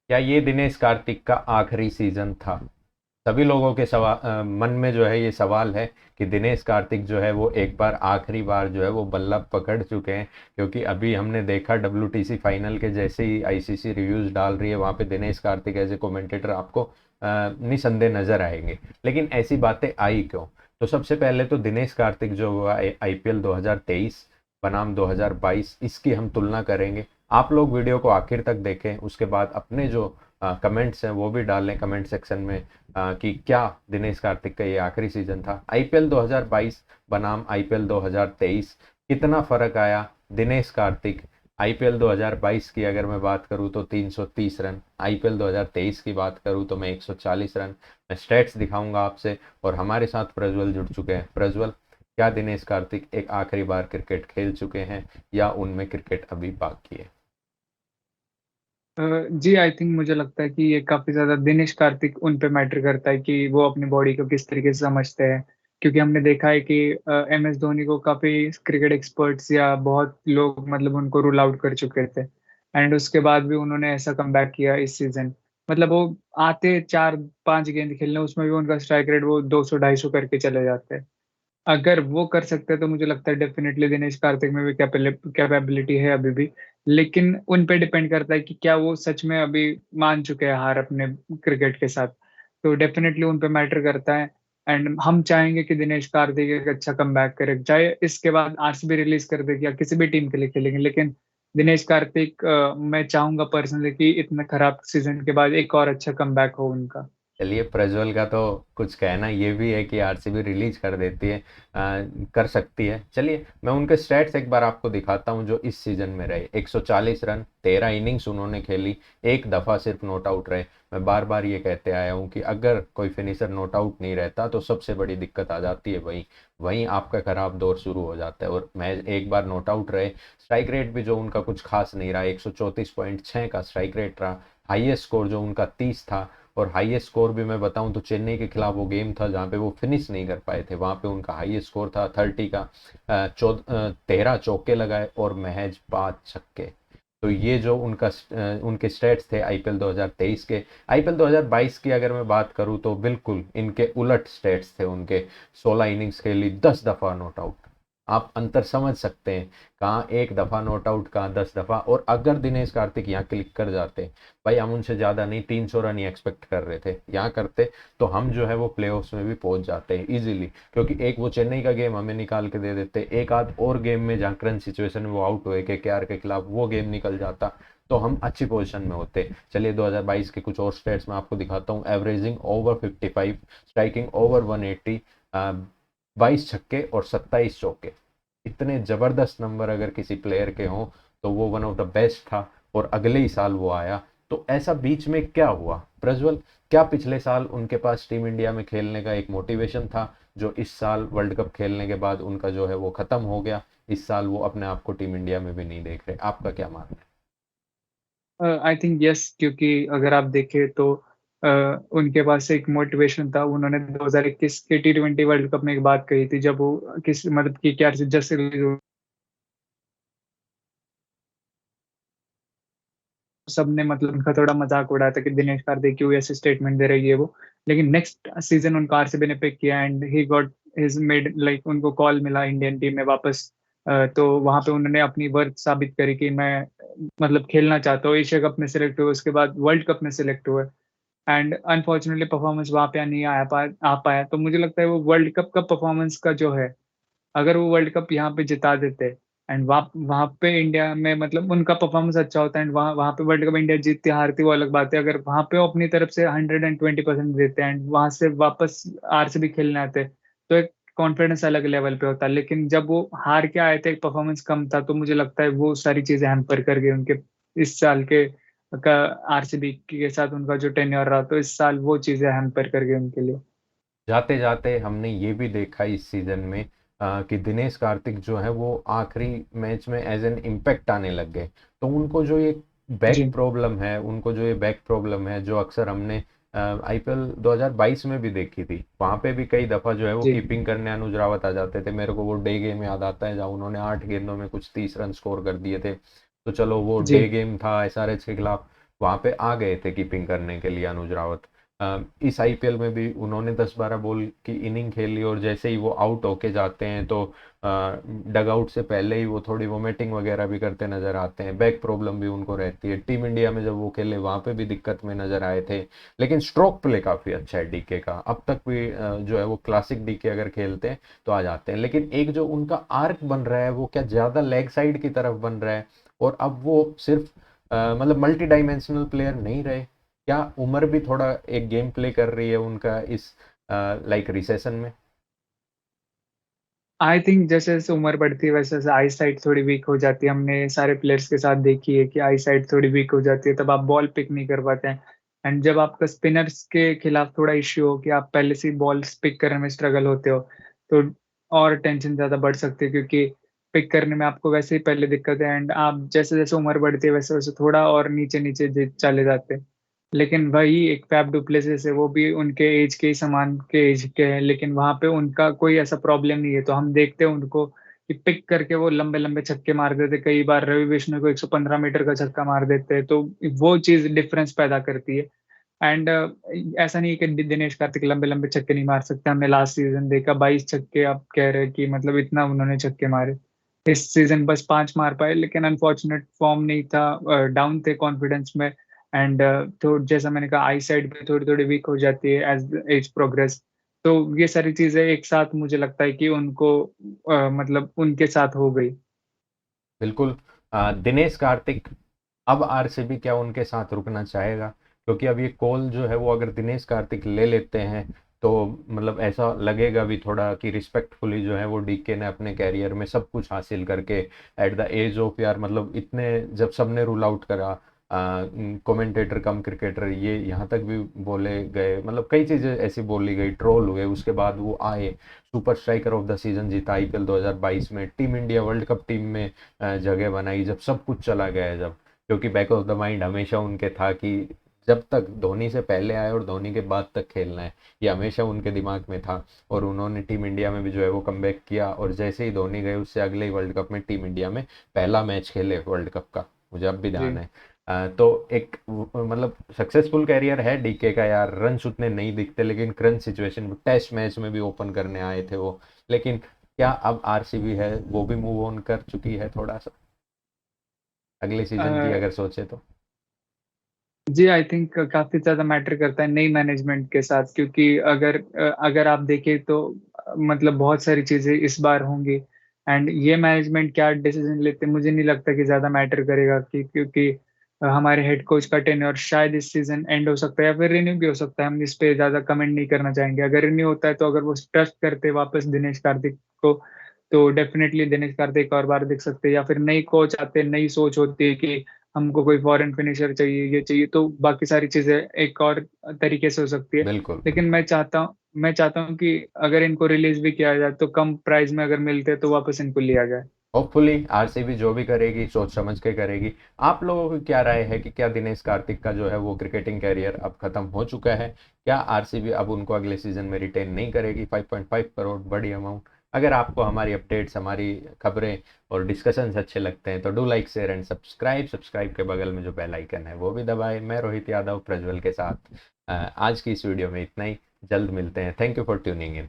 क्या ये दिनेश कार्तिक का आखिरी सीजन था? सभी लोगों के मन में जो है ये सवाल है कि दिनेश कार्तिक जो है वो एक बार आखिरी बार जो है वो बल्ला पकड़ चुके हैं। क्योंकि अभी हमने देखा डब्ल्यूटीसी फाइनल के जैसे ही आईसीसी रिव्यूज डाल रही है, वहां पे Dinesh Karthik as a commentator आपको निसंदेह नजर आएंगे। लेकिन ऐसी बातें आई क्यों? तो सबसे पहले तो दिनेश कार्तिक जो हुआ आईपीएल 2023 बनाम 2022, इसकी हम तुलना करेंगे। आप लोग वीडियो को आखिर तक देखें, उसके बाद अपने जो कमेंट्स हैं वो भी डालें कमेंट सेक्शन में कि क्या दिनेश कार्तिक का ये आखिरी सीजन था। आईपीएल 2022 बनाम आईपीएल 2023 कितना फर्क आया? दिनेश कार्तिक आईपीएल 2022 की अगर मैं बात करूं तो 330 रन, आईपीएल 2023 की बात करूं तो मैं 140 रन। मैं स्टेट्स दिखाऊंगा आपसे। और हमारे साथ प्रज्वल जुड़ चुके हैं। प्रज्वल, क्या दिनेश कार्तिक एक आखिरी बार क्रिकेट खेल चुके हैं या उनमें क्रिकेट अभी बाकी है? जी, आई थिंक मुझे लगता है कि ये काफी ज्यादा दिनेश कार्तिक उन पे मैटर करता है कि वो अपनी बॉडी को किस तरीके से समझते हैं। क्योंकि हमने देखा है कि एम एस धोनी को काफी क्रिकेट एक्सपर्ट्स या बहुत लोग मतलब उनको रूल आउट कर चुके थे। एंड उसके बाद भी उन्होंने ऐसा कमबैक किया इस सीजन। मतलब वो आते 4-5 गेंद खेलने, उसमें भी उनका स्ट्राइक रेट वो 200-250 करके चले जाते हैं। अगर वो कर सकते हैं तो मुझे लगता है डेफिनेटली दिनेश कार्तिक में भी कैपेबिलिटी है अभी भी। लेकिन उन पे डिपेंड करता है कि क्या वो सच में अभी मान चुके हैं हार अपने क्रिकेट के साथ। तो डेफिनेटली उन पे मैटर करता है। एंड हम चाहेंगे कि दिनेश कार्तिक एक अच्छा कमबैक करे, चाहे इसके बाद आरसीबी रिलीज कर दे या किसी भी टीम के लिए खेलेंगे। लेकिन दिनेश कार्तिक, मैं चाहूंगा पर्सनली कि इतने खराब सीजन के बाद एक और अच्छा कमबैक हो उनका। चलिए, प्रज्वल का तो कुछ कहना ये भी है कि आरसीबी रिलीज कर देती है, कर सकती है। चलिए, मैं उनके स्टैट्स एक बार आपको दिखाता हूं जो इस सीजन में रहे। 140 रन, 13 इनिंग्स उन्होंने खेली, एक दफा सिर्फ नॉट आउट रहे। मैं बार बार ये कहते आया हूं कि अगर कोई फिनिशर नॉट आउट नहीं रहता तो सबसे बड़ी दिक्कत आ जाती है वहीं वहीं आपका खराब दौर शुरू हो जाता है। और मैं एक बार नॉट आउट रहे। स्ट्राइक रेट भी जो उनका कुछ खास नहीं रहा, 134.6 का स्ट्राइक रेट रहा। हाईएस्ट स्कोर जो उनका 30 था। और हाईएस्ट स्कोर भी मैं बताऊं तो चेन्नई के खिलाफ वो गेम था जहां पे वो फिनिश नहीं कर पाए थे, वहां पे उनका हाईएस्ट स्कोर था 30 का। 13 चौके लगाए और महज 5 छक्के। तो ये जो उनके स्टेट्स थे आईपीएल 2023 के। आईपीएल 2022 की अगर मैं बात करूं तो बिल्कुल इनके उलट स्टेट्स थे उनके। 16 इनिंग्स खेली, 10 दफा नॉट आउट। आप अंतर समझ सकते हैं, कहाँ एक दफा नॉट आउट, कहाँ 10 दफा। और अगर दिनेश कार्तिक यहाँ क्लिक कर जाते, भाई हम उनसे ज्यादा नहीं 300 रन ही एक्सपेक्ट कर रहे थे, यहाँ करते तो हम जो है वो प्लेऑफ्स में भी पहुंच जाते हैं इजीली। क्योंकि एक वो चेन्नई का गेम हमें निकाल के दे देते, एक आध और गेम में जहाँ क्रंच सिचुएशन में वो आउट हुए केकेआर के खिलाफ, वो गेम निकल जाता तो हम अच्छी पोजीशन में होते। चलिए, 2022 के कुछ और स्टेट्स में आपको दिखाता हूँ। एवरेजिंग ओवर 55, स्ट्राइकिंग ओवर 180, 22 छक्के और 27 चौके। इतने जबरदस्त नंबर अगर किसी प्लेयर के हों तो वो वन ऑफ द बेस्ट था। और अगले ही साल वो आया। तो ऐसा बीच में क्या हुआ प्रज्वल? क्या पिछले साल उनके पास टीम इंडिया में खेलने का एक मोटिवेशन था जो इस साल वर्ल्ड कप खेलने के बाद उनका जो है वो खत्म हो गया? इस साल वो अपने आप को टीम इंडिया में भी नहीं देख रहे। आपका क्या मानना आई थिंक यस, क्योंकि अगर आप देखें तो उनके पास एक मोटिवेशन था। उन्होंने 2021 के T20 वर्ल्ड कप में एक बात कही थी, जब वो किस मतलब की क्या जस्ट सबने मतलब उनका थोड़ा मजाक उड़ाया था कि दिनेश कार्तिक क्यों ऐसे स्टेटमेंट दे रही है वो। लेकिन नेक्स्ट सीजन उनका आरसीबी ने पिक किया and he got his made like उनको कॉल मिला इंडियन टीम में वापस। तो वहां पे उन्होंने अपनी वर्थ साबित करी कि मैं मतलब खेलना चाहता हूँ। एशिया कप में सिलेक्ट हुए, उसके बाद वर्ल्ड कप में सिलेक्ट हुए। एंड अनफॉर्चुनेटली परफॉर्मेंस वहां पे नहीं आ पाया। तो मुझे लगता है वो वर्ल्ड कप का परफॉर्मेंस का जो है, अगर वो वर्ल्ड कप यहाँ पे जिता देते एंड वहाँ वहाँ पे इंडिया में मतलब उनका परफॉर्मेंस अच्छा होता है एंड वहाँ वहाँ पे वर्ल्ड कप इंडिया जीतती हारती वो अलग बात है। अगर वहाँ पे वो अपनी तरफ से 120% देते एंड वहां से वापस आरसीबी खेलने आते तो एक कॉन्फिडेंस अलग लेवल पे होता। लेकिन जब वो हार के आए थे, परफॉर्मेंस कम था, तो मुझे लगता है वो सारी चीजें हैम्पर कर गई उनके इस साल के का आरसीबी के साथ उनका जो टेन्योर रहा। तो इस साल वो चीजें हैम्पर कर गई उनके लिए। जाते जाते हमने ये भी देखा इस सीजन में कि दिनेश कार्तिक जो है वो आखिरी मैच में एज एन इम्पैक्ट आने लग गए। तो उनको जो ये बैक जी प्रॉब्लम है, उनको जो ये बैक प्रॉब्लम है जो अक्सर हमने आईपीएल 2022 में भी देखी थी, वहां पे भी कई दफा जो है वो जी कीपिंग करने अनुज रावत आ जाते थे। मेरे को वो डे गेम याद आता है जहाँ उन्होंने 8 गेंदों में कुछ 30 रन स्कोर कर दिए थे। तो चलो वो डे जी गेम था एसआरएच के खिलाफ। वहाँ पे आ गए थे कीपिंग करने के लिए अनुज रावत। इस आईपीएल में भी उन्होंने 10-12 बॉल की इनिंग खेली और जैसे ही वो आउट होके जाते हैं तो डग आउट से पहले ही वो थोड़ी वोमिटिंग वगैरह भी करते नजर आते हैं। बैक प्रॉब्लम भी उनको रहती है। टीम इंडिया में जब वो खेले वहाँ पे भी दिक्कत में नजर आए थे। लेकिन स्ट्रोक प्ले काफ़ी अच्छा है डीके का, अब तक भी जो है वो क्लासिक डीके अगर खेलते हैं तो आ जाते हैं। लेकिन एक जो उनका आर्क बन रहा है वो क्या ज़्यादा लेग साइड की तरफ बन रहा है, और अब वो सिर्फ मतलब मल्टी डायमेंशनल प्लेयर नहीं रहे। क्या उम्र भी थोड़ा एक गेम प्ले कर रही है उनका इस लाइक रिसेशन में? आई थिंक जैसे जैसे उम्र बढ़ती है वैसे वैसे आई साइट थोड़ी वीक हो जाती है। हमने सारे प्लेयर्स के साथ देखी है कि आई साइट थोड़ी वीक हो जाती है, तब आप बॉल पिक नहीं कर पाते हैं। एंड जब आपका स्पिनर्स के खिलाफ थोड़ा इश्यू हो कि आप पहले से बॉल्स पिक करने में स्ट्रगल होते हो, तो और टेंशन ज्यादा बढ़ सकती है, क्योंकि पिक करने में आपको वैसे ही पहले दिक्कत है एंड आप जैसे जैसे उम्र बढ़ती है वैसे वैसे थोड़ा और नीचे नीचे चले जाते हैं। लेकिन वही एक फैफ डुप्लेसिस है, वो भी उनके एज के ही समान के एज के हैं, लेकिन वहां पे उनका कोई ऐसा प्रॉब्लम नहीं है। तो हम देखते हैं उनको कि पिक करके वो लंबे लंबे छक्के मार देते, कई बार रवि बिश्नोई को 115 मीटर का छक्का मार देते हैं, तो वो चीज डिफरेंस पैदा करती है। एंड ऐसा नहीं है कि दिनेश कार्तिक लंबे लंबे छक्के नहीं मार सकते। हमने लास्ट सीजन देखा 22 छक्के, आप कह रहे हैं कि मतलब इतना उन्होंने छक्के मारे। इस सीजन बस 5 मार पाए, लेकिन अनफॉर्चुनेट फॉर्म नहीं था, डाउन थे कॉन्फिडेंस में। एंड तो जैसा मैंने कहा आई साइड भी थोड़ी थोड़ी वीक हो जाती है एज एज प्रोग्रेस। तो ये सारी चीजें एक साथ मुझे लगता है कि उनको मतलब उनके साथ हो गई। बिल्कुल। दिनेश कार्तिक, अब आरसीबी क्या उनके साथ रुकना चाहेगा? क्योंकि अब ये कॉल जो है वो अगर दिनेश कार्तिक ले लेते हैं तो मतलब ऐसा लगेगा भी थोड़ा कि रिस्पेक्टफुली जो है वो डीके ने अपने कैरियर में सब कुछ हासिल करके एट द एज ऑफ, यार मतलब इतने जब सबने रूल आउट करा, कमेंटेटर कम क्रिकेटर ये यहाँ तक भी बोले गए, मतलब कई चीज़ें ऐसी बोली गई, ट्रोल हुए, उसके बाद वो आए, super striker of the season जीता आईपीएल 2022 में, team India world cup team में जगह बनाई जब सब कुछ चला गया है जब। क्योंकि बैक ऑफ द माइंड हमेशा उनके था कि जब तक धोनी से पहले आए और धोनी के बाद तक खेलना है, ये हमेशा उनके दिमाग में था। और उन्होंने टीम इंडिया में भी जो है वो कमबैक किया, और जैसे ही धोनी गए उससे अगले ही वर्ल्ड कप में टीम इंडिया में पहला मैच खेले वर्ल्ड कप का, मुझे अब भी ध्यान जी। है। तो एक मतलब सक्सेसफुल कैरियर है डीके का यार। रन्स उतने नहीं दिखते लेकिन क्रंच सिचुएशन टेस्ट मैच में भी ओपन करने आए थे वो। लेकिन क्या अब आरसीबी है वो भी मूव ऑन कर चुकी है थोड़ा सा अगले सीजन की अगर सोचे तो? जी, आई थिंक काफी ज्यादा मैटर करता है नई मैनेजमेंट के साथ, क्योंकि अगर आप देखें तो मतलब बहुत सारी चीजें इस बार होंगी। एंड ये मैनेजमेंट क्या डिसीजन लेते हैं, मुझे नहीं लगता कि ज्यादा मैटर करेगा, क्योंकि हमारे हेड कोच का टेन्योर शायद इस सीजन एंड हो सकता है या फिर रिन्यू भी हो सकता है। हम इस पे ज्यादा कमेंट नहीं करना चाहेंगे। अगर रिन्यू होता है तो अगर वो ट्रस्ट करते वापस दिनेश कार्तिक को, तो डेफिनेटली दिनेश कार्तिक और बार दिख सकते हैं। या फिर नई कोच आते, नई सोच होती है कि हमको कोई फॉरेन फिनिशर चाहिए, ये चाहिए, तो बाकी सारी चीजें एक और तरीके से हो सकती है। बिल्कुल लेकिन बिल्कुल। मैं चाहता हूँ कि अगर इनको रिलीज भी किया जाए तो कम प्राइस में अगर मिलते तो वापस इनको लिया जाए। होपफुली आरसीबी जो भी करेगी सोच समझ के करेगी। आप लोगों की क्या राय है कि क्या दिनेश कार्तिक का जो है वो क्रिकेटिंग कैरियर अब खत्म हो चुका है? क्या आरसीबी अब उनको अगले सीजन में रिटेन नहीं करेगी? 5.5 करोड़ बड़ी अमाउंट। अगर आपको हमारी अपडेट्स, हमारी खबरें और डिस्कशंस अच्छे लगते हैं तो do like share and subscribe के बगल में जो बेल आइकन है वो भी दबाएं। मैं रोहित यादव प्रज्वल के साथ आज की इस वीडियो में इतना ही। जल्द मिलते हैं। Thank you for tuning in.